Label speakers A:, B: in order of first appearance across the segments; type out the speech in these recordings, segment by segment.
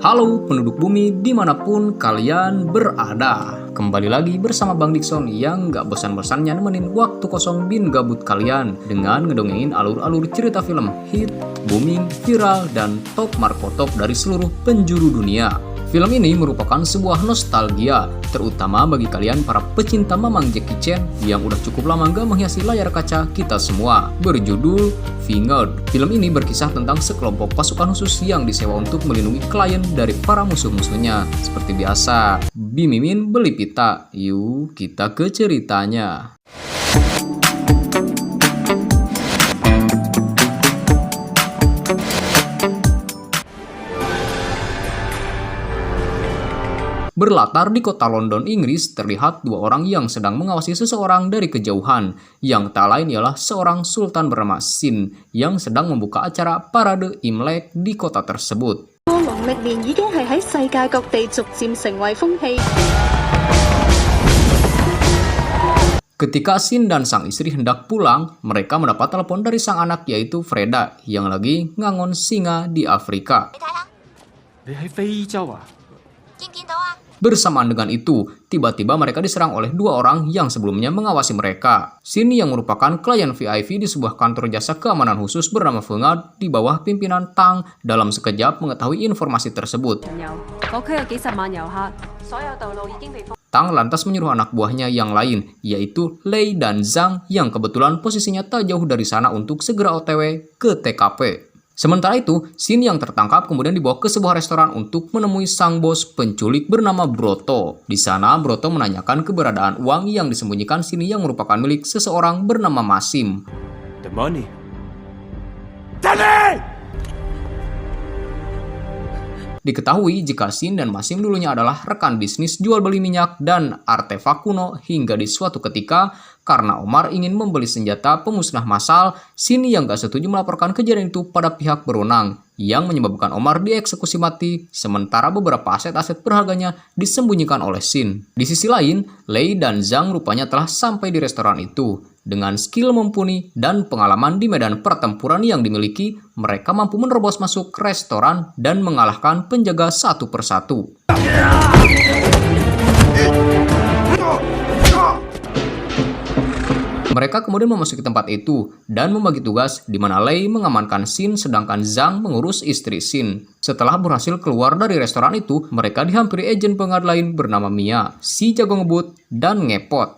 A: Halo penduduk bumi dimanapun kalian berada. Kembali lagi bersama Bang Dikson yang gak bosan-bosannya nemenin waktu kosong bin gabut kalian dengan ngedongengin alur-alur cerita film hit, booming, viral, dan top markotop dari seluruh penjuru dunia. Film ini merupakan sebuah nostalgia, terutama bagi kalian para pecinta Mamang Jackie Chan yang udah cukup lama gak menghiasi layar kaca kita semua. Berjudul Vingegaard. Film ini berkisah tentang sekelompok pasukan khusus yang disewa untuk melindungi klien dari para musuh-musuhnya. Seperti biasa, Bimimin beli pita. Yuk kita ke ceritanya. Berlatar di kota London, Inggris, terlihat dua orang yang sedang mengawasi seseorang dari kejauhan, yang tak lain ialah seorang sultan bernama Xin yang sedang membuka acara parade Imlek di kota tersebut. Ketika Xin dan sang istri hendak pulang, mereka mendapat telepon dari sang anak yaitu Freda yang lagi ngangon singa di Afrika. Bersamaan dengan itu, tiba-tiba mereka diserang oleh dua orang yang sebelumnya mengawasi mereka. Xin yang merupakan klien VIP di sebuah kantor jasa keamanan khusus bernama Vingegaard di bawah pimpinan Tang dalam sekejap mengetahui informasi tersebut. Tang lantas menyuruh anak buahnya yang lain, yaitu Lei dan Zhang yang kebetulan posisinya tak jauh dari sana untuk segera OTW ke TKP. Sementara itu, Xin yang tertangkap kemudian dibawa ke sebuah restoran untuk menemui sang bos penculik bernama Broto. Di sana, Broto menanyakan keberadaan uang yang disembunyikan Xin yang merupakan milik seseorang bernama Masim.
B: The money.
A: Diketahui jika Xin dan Masim dulunya adalah rekan bisnis jual beli minyak dan artefak kuno hingga di suatu ketika karena Omar ingin membeli senjata pemusnah massal, Xin yang gak setuju melaporkan kejadian itu pada pihak berwenang yang menyebabkan Omar dieksekusi mati sementara beberapa aset-aset berharganya disembunyikan oleh Xin. Di sisi lain, Lei dan Zhang rupanya telah sampai di restoran itu. Dengan skill mumpuni dan pengalaman di medan pertempuran yang dimiliki, mereka mampu menerobos masuk ke restoran dan mengalahkan penjaga satu persatu. Mereka kemudian memasuki tempat itu dan membagi tugas di mana Lei mengamankan Xin sedangkan Zhang mengurus istri Xin. Setelah berhasil keluar dari restoran itu, mereka dihampiri agen penggad lain bernama Mia, si jago ngebut dan ngepot.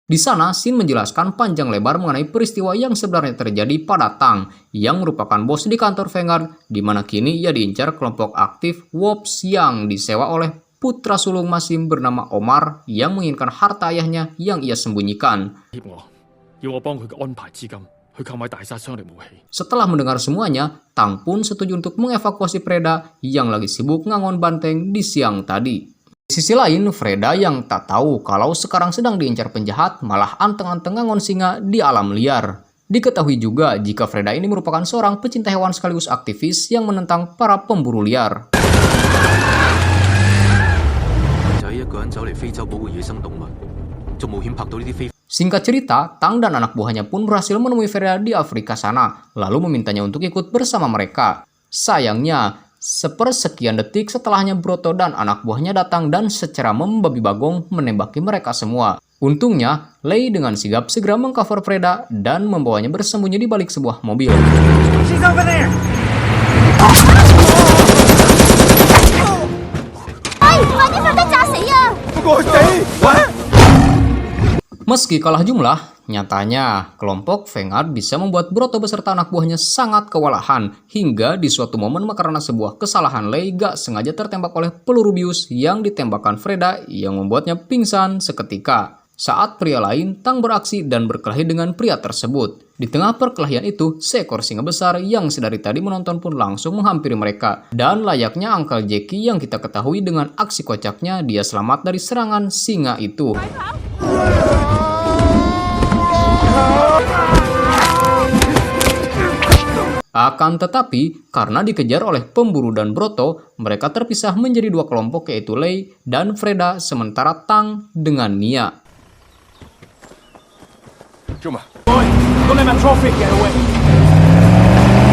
A: Di sana, Xin menjelaskan panjang lebar mengenai peristiwa yang sebenarnya terjadi pada Tang, yang merupakan bos di kantor Vingegaard, di mana kini ia diincar kelompok aktif Wops yang disewa oleh putra sulung Masim bernama Omar yang menginginkan harta ayahnya yang ia sembunyikan. Setelah mendengar semuanya, Tang pun setuju untuk mengevakuasi Freda yang lagi sibuk ngangon banteng di siang tadi. Di sisi lain, Freda yang tak tahu kalau sekarang sedang diincar penjahat malah anteng-anteng ngangon singa di alam liar. Diketahui juga jika Freda ini merupakan seorang pecinta hewan sekaligus aktivis yang menentang para pemburu liar. Singkat cerita, Tang dan anak buahnya pun berhasil menemui Freda di Afrika sana, lalu memintanya untuk ikut bersama mereka. Sayangnya, sepersekian detik setelahnya Broto dan anak buahnya datang dan secara membabi bagong menembaki mereka semua. Untungnya, Lei dengan sigap segera mengcover Freda dan membawanya bersembunyi di balik sebuah mobil. Meski kalah jumlah, nyatanya kelompok Vingegaard bisa membuat Broto beserta anak buahnya sangat kewalahan hingga di suatu momen karena sebuah kesalahan Lei gak sengaja tertembak oleh peluru bius yang ditembakkan Freda yang membuatnya pingsan seketika. Saat pria lain Tang beraksi dan berkelahi dengan pria tersebut. Di tengah perkelahian itu, seekor singa besar yang sedari tadi menonton pun langsung menghampiri mereka. Dan layaknya Uncle Jackie yang kita ketahui dengan aksi kocaknya, dia selamat dari serangan singa itu. Akan tetapi, karena dikejar oleh pemburu dan Broto, mereka terpisah menjadi dua kelompok yaitu Lei dan Freda, sementara Tang dengan Mia.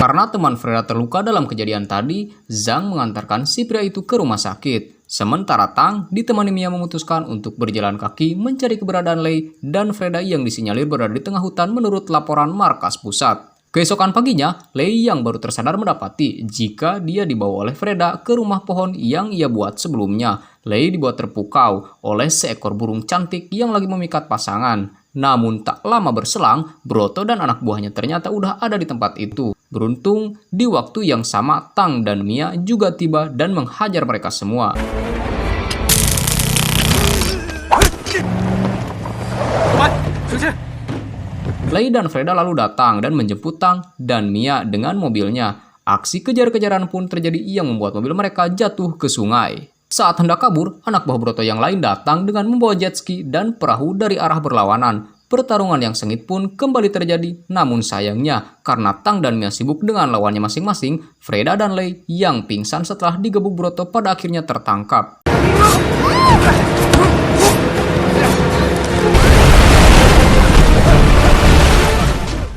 A: Karena teman Freda terluka dalam kejadian tadi, Zhang mengantarkan si pria itu ke rumah sakit. Sementara Tang ditemani Mia memutuskan untuk berjalan kaki mencari keberadaan Lei dan Freda yang disinyalir berada di tengah hutan menurut laporan markas pusat. Keesokan paginya, Lei yang baru tersadar mendapati jika dia dibawa oleh Freda ke rumah pohon yang ia buat sebelumnya. Lei dibuat terpukau oleh seekor burung cantik yang lagi memikat pasangan. Namun tak lama berselang, Broto dan anak buahnya ternyata udah ada di tempat itu. Beruntung, di waktu yang sama Tang dan Mia juga tiba dan menghajar mereka semua. Lei dan Freda lalu datang dan menjemput Tang dan Mia dengan mobilnya. Aksi kejar-kejaran pun terjadi yang membuat mobil mereka jatuh ke sungai. Saat hendak kabur, anak buah Broto yang lain datang dengan membawa jet ski dan perahu dari arah berlawanan. Pertarungan yang sengit pun kembali terjadi, namun sayangnya karena Tang dan Mia sibuk dengan lawannya masing-masing, Freda dan Lei yang pingsan setelah digebuk Broto pada akhirnya tertangkap.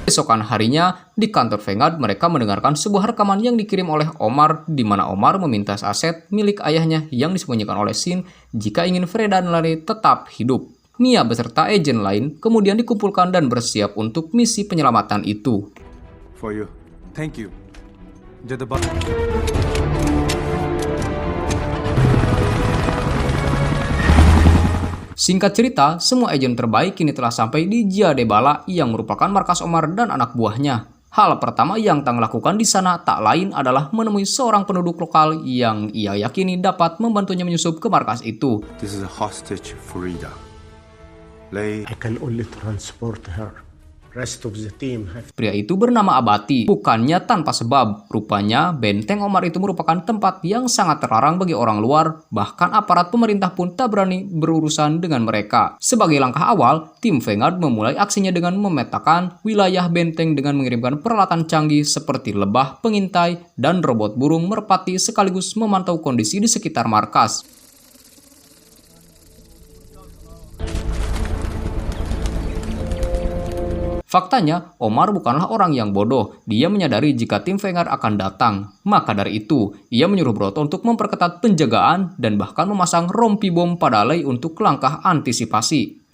A: Keesokan harinya, di kantor Vanguard mereka mendengarkan sebuah rekaman yang dikirim oleh Omar, di mana Omar meminta aset milik ayahnya yang disembunyikan oleh Shin jika ingin Freda dan Lei tetap hidup. Mia beserta agen lain kemudian dikumpulkan dan bersiap untuk misi penyelamatan itu.
B: For you. Thank you.
A: Singkat cerita, semua agen terbaik kini telah sampai di Jiadebala yang merupakan markas Omar dan anak buahnya. Hal pertama yang Tang lakukan di sana tak lain adalah menemui seorang penduduk lokal yang ia yakini dapat membantunya menyusup ke markas itu.
B: This is a hostage Frida. Lei.
C: I can only transport her. Rest of the team have...
A: Pria itu bernama Abati, bukannya tanpa sebab. Rupanya benteng Omar itu merupakan tempat yang sangat terlarang bagi orang luar, bahkan aparat pemerintah pun tak berani berurusan dengan mereka. Sebagai langkah awal, tim Vanguard memulai aksinya dengan memetakan wilayah benteng dengan mengirimkan peralatan canggih seperti lebah, pengintai, dan robot burung merpati sekaligus memantau kondisi di sekitar markas. Faktanya, Omar bukanlah orang yang bodoh. Dia menyadari jika tim Vanguard akan datang. Maka dari itu, ia menyuruh Broto untuk memperketat penjagaan dan bahkan memasang rompi bom pada Lei untuk langkah antisipasi.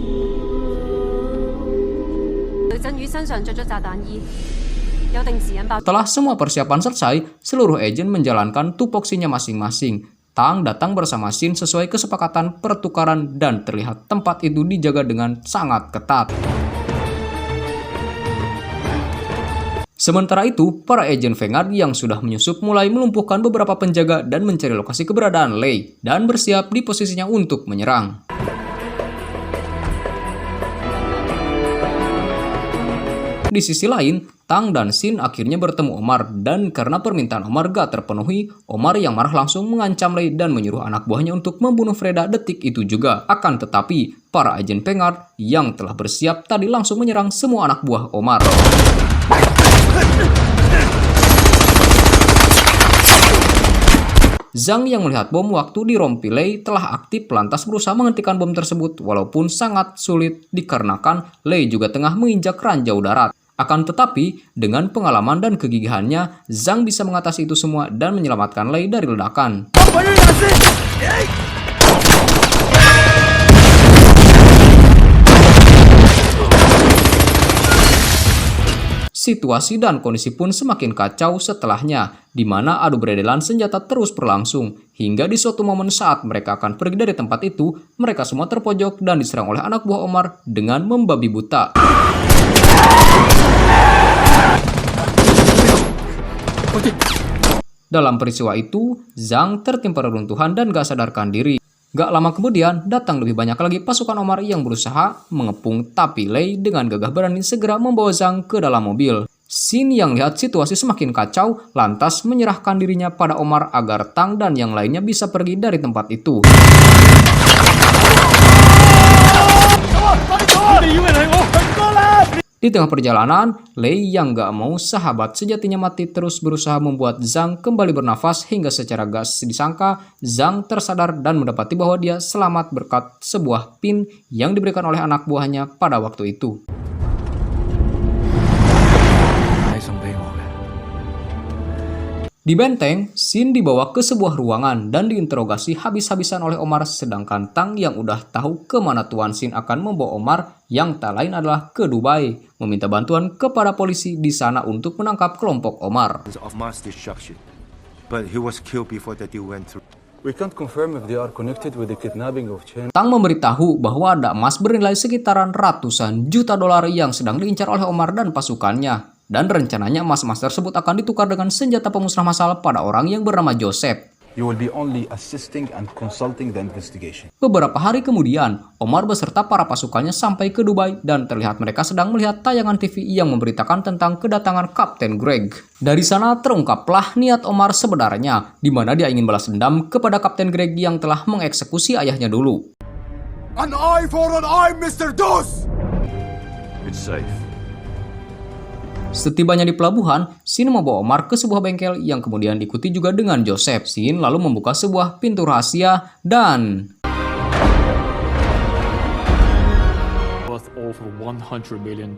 A: Setelah semua persiapan selesai, seluruh agen menjalankan tupoksinya masing-masing. Tang datang bersama Shin sesuai kesepakatan pertukaran dan terlihat tempat itu dijaga dengan sangat ketat. Sementara itu, para agen Vanguard yang sudah menyusup mulai melumpuhkan beberapa penjaga dan mencari lokasi keberadaan Lei dan bersiap di posisinya untuk menyerang. Di sisi lain, Tang dan Shin akhirnya bertemu Omar dan karena permintaan Omar gak terpenuhi, Omar yang marah langsung mengancam Lei dan menyuruh anak buahnya untuk membunuh Freda detik itu juga. Akan tetapi, para agen Vanguard yang telah bersiap tadi langsung menyerang semua anak buah Omar. Zhang yang melihat bom waktu di rompi Lei telah aktif lantas berusaha menghentikan bom tersebut walaupun sangat sulit dikarenakan Lei juga tengah menginjak ranjau darat. Akan tetapi, dengan pengalaman dan kegigihannya, Zhang bisa mengatasi itu semua dan menyelamatkan Lei dari ledakan. Situasi dan kondisi pun semakin kacau setelahnya, di mana adu beredelan senjata terus berlangsung. Hingga di suatu momen saat mereka akan pergi dari tempat itu, mereka semua terpojok dan diserang oleh anak buah Omar dengan membabi buta. Dalam peristiwa itu, Zhang tertimpa reruntuhan dan gak sadarkan diri. Gak lama kemudian, datang lebih banyak lagi pasukan Omar yang berusaha mengepung, tapi Lei dengan gagah berani segera membawa Zhang ke dalam mobil. Shin yang lihat situasi semakin kacau, lantas menyerahkan dirinya pada Omar agar Tang dan yang lainnya bisa pergi dari tempat itu. Di tengah perjalanan, Lei yang gak mau sahabat sejatinya mati terus berusaha membuat Zhang kembali bernafas hingga secara gas disangka Zhang tersadar dan mendapati bahwa dia selamat berkat sebuah pin yang diberikan oleh anak buahnya pada waktu itu. Di benteng, Xin dibawa ke sebuah ruangan dan diinterogasi habis-habisan oleh Omar, sedangkan Tang yang udah tahu kemana Tuan Xin akan membawa Omar yang tak lain adalah ke Dubai, meminta bantuan kepada polisi di sana untuk menangkap kelompok Omar.
B: Of mass destruction, but he was killed before the deal went through.
D: We can't confirm if they are connected with the kidnapping of Chen.
A: Tang memberitahu bahwa ada emas bernilai sekitaran ratusan juta dolar yang sedang diincar oleh Omar dan pasukannya. Dan rencananya emas-emas tersebut akan ditukar dengan senjata pemusnah massal pada orang yang bernama Joseph.
D: You will be only assisting and consulting the investigation.
A: Beberapa hari kemudian, Omar beserta para pasukannya sampai ke Dubai dan terlihat mereka sedang melihat tayangan TV yang memberitakan tentang kedatangan Kapten Greg. Dari sana terungkaplah niat Omar sebenarnya, di mana dia ingin balas dendam kepada Kapten Greg yang telah mengeksekusi ayahnya dulu.
B: An eye for an eye, Mr. Dos! It's safe.
A: Setibanya di pelabuhan, Xin membawa Omar ke sebuah bengkel yang kemudian diikuti juga dengan Joseph. Xin lalu membuka sebuah pintu rahasia dan
E: worth over $100 million.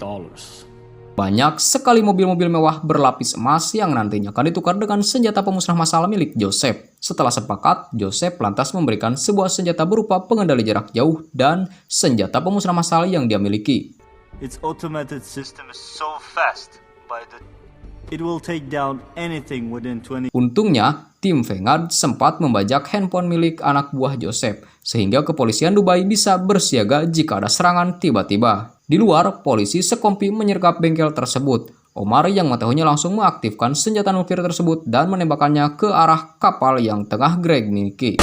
A: banyak sekali mobil-mobil mewah berlapis emas yang nantinya akan ditukar dengan senjata pemusnah massal milik Joseph. Setelah sepakat, Joseph lantas memberikan sebuah senjata berupa pengendali jarak jauh dan senjata pemusnah massal yang dia miliki.
F: Its automated system is so fast, it will take down anything within 20.
A: Untungnya, tim Vanguard sempat membajak handphone milik anak buah Joseph, sehingga kepolisian Dubai bisa bersiaga jika ada serangan tiba-tiba. Di luar, polisi sekompi menyergap bengkel tersebut. Omar yang mengetahuinya langsung mengaktifkan senjata nuklir tersebut dan menembakkannya ke arah kapal yang tengah Greg miliki.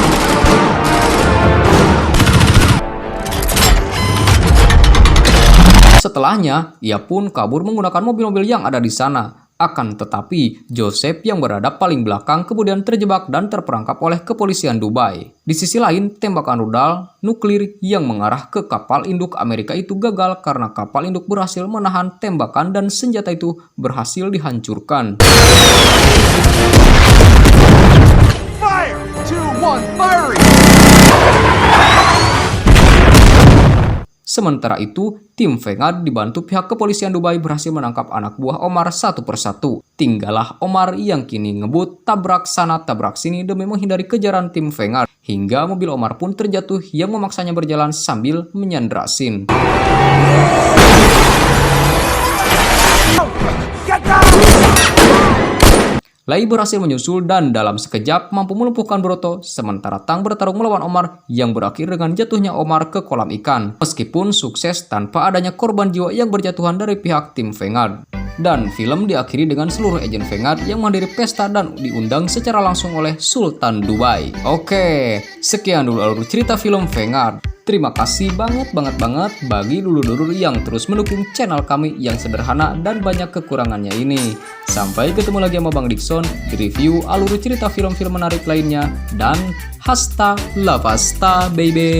A: Setelahnya, ia pun kabur menggunakan mobil-mobil yang ada di sana. Akan tetapi, Joseph yang berada paling belakang kemudian terjebak dan terperangkap oleh kepolisian Dubai. Di sisi lain, tembakan rudal nuklir yang mengarah ke kapal induk Amerika itu gagal karena kapal induk berhasil menahan tembakan dan senjata itu berhasil dihancurkan.
B: Fire! 2-1, firing!
A: Sementara itu, tim Vanguard dibantu pihak kepolisian Dubai berhasil menangkap anak buah Omar satu persatu. Tinggallah Omar yang kini ngebut tabrak sana tabrak sini demi menghindari kejaran tim Vanguard. Hingga mobil Omar pun terjatuh yang memaksanya berjalan sambil menyandra Xin. Lei berhasil menyusul dan dalam sekejap mampu melumpuhkan Broto, sementara Tang bertarung melawan Omar yang berakhir dengan jatuhnya Omar ke kolam ikan. Meskipun sukses tanpa adanya korban jiwa yang berjatuhan dari pihak tim Vanguard. Dan film diakhiri dengan seluruh agen Vanguard yang menghadiri pesta dan diundang secara langsung oleh Sultan Dubai. Oke, sekian dulu alur cerita film Vanguard. Terima kasih banget bagi dulur-dulur yang terus mendukung channel kami yang sederhana dan banyak kekurangannya ini. Sampai ketemu lagi sama Bang Dikson di review alur cerita film-film menarik lainnya dan hasta la vista baby.